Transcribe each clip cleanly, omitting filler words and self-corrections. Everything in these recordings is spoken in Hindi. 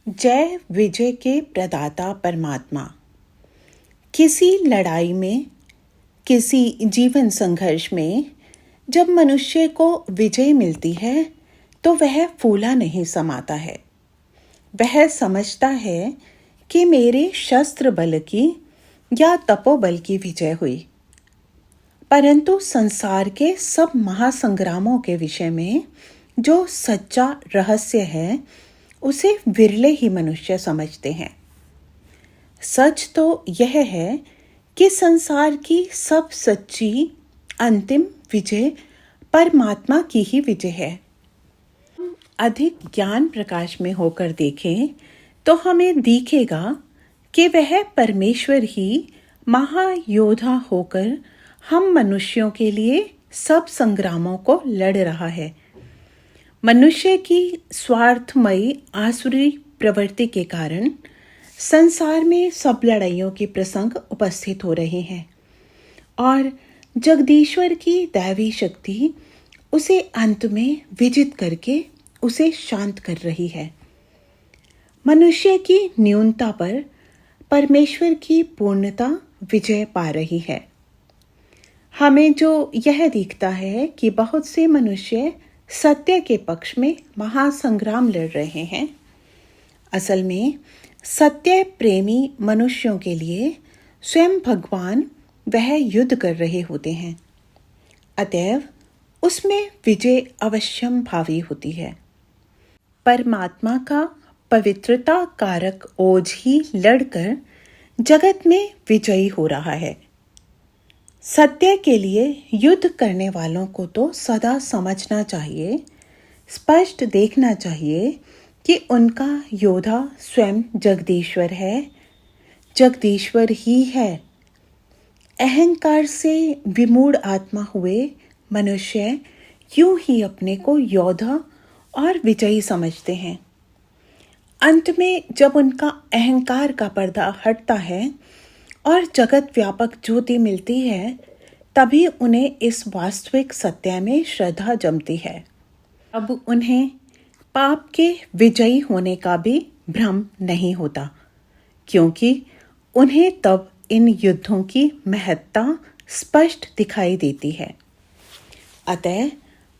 जय विजय के प्रदाता परमात्मा। किसी लड़ाई में, किसी जीवन संघर्ष में जब मनुष्य को विजय मिलती है तो वह फूला नहीं समाता है। वह समझता है कि मेरे शस्त्र बल की या तपोबल की विजय हुई। परंतु संसार के सब महासंग्रामों के विषय में जो सच्चा रहस्य है उसे विरले ही मनुष्य समझते हैं। सच तो यह है कि संसार की सब सच्ची अंतिम विजय परमात्मा की ही विजय है। अधिक ज्ञान प्रकाश में होकर देखें तो हमें दिखेगा कि वह परमेश्वर ही महायोद्धा होकर हम मनुष्यों के लिए सब संग्रामों को लड़ रहा है। मनुष्य की स्वार्थमयी आसुरी प्रवृत्ति के कारण संसार में सब लड़ाइयों के प्रसंग उपस्थित हो रहे हैं और जगदीश्वर की दैवी शक्ति उसे अंत में विजित करके उसे शांत कर रही है। मनुष्य की न्यूनता पर परमेश्वर की पूर्णता विजय पा रही है। हमें जो यह दिखता है कि बहुत से मनुष्य सत्य के पक्ष में महासंग्राम लड़ रहे हैं, असल में सत्य प्रेमी मनुष्यों के लिए स्वयं भगवान वह युद्ध कर रहे होते हैं। अतएव उसमें विजय अवश्यम भावी होती है। परमात्मा का पवित्रता कारक ओज ही लड़कर जगत में विजयी हो रहा है। सत्य के लिए युद्ध करने वालों को तो सदा समझना चाहिए, स्पष्ट देखना चाहिए कि उनका योद्धा स्वयं जगदीश्वर है, जगदीश्वर ही है। अहंकार से विमूढ़ आत्मा हुए मनुष्य यूं ही अपने को योद्धा और विजयी समझते हैं। अंत में जब उनका अहंकार का पर्दा हटता है और जगत व्यापक ज्योति मिलती है, तभी उन्हें इस वास्तविक सत्य में श्रद्धा जमती है। अब उन्हें पाप के विजयी होने का भी भ्रम नहीं होता, क्योंकि उन्हें तब इन युद्धों की महत्ता स्पष्ट दिखाई देती है। अतः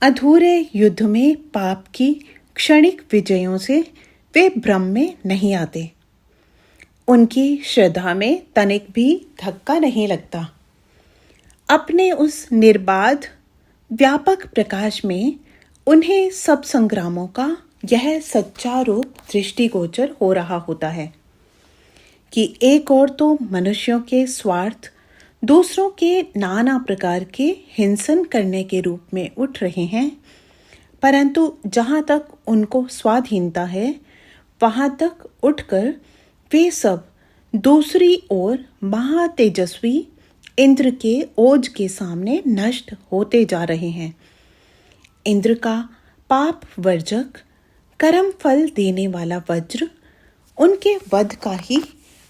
अधूरे युद्ध में पाप की क्षणिक विजयों से वे भ्रम में नहीं आते। उनकी श्रद्धा में तनिक भी धक्का नहीं लगता। अपने उस निर्बाध व्यापक प्रकाश में उन्हें सब संग्रामों का यह सच्चा रूप दृष्टिगोचर हो रहा होता है कि एक और तो मनुष्यों के स्वार्थ दूसरों के नाना प्रकार के हिंसन करने के रूप में उठ रहे हैं, परंतु जहाँ तक उनको स्वाधीनता है वहाँ तक उठकर वे सब दूसरी ओर महातेजस्वी इंद्र के ओज के सामने नष्ट होते जा रहे हैं। इंद्र का पाप वर्जक कर्म फल देने वाला वज्र उनके वध का ही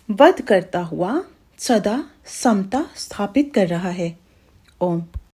वध करता हुआ सदा समता स्थापित कर रहा है। ओम।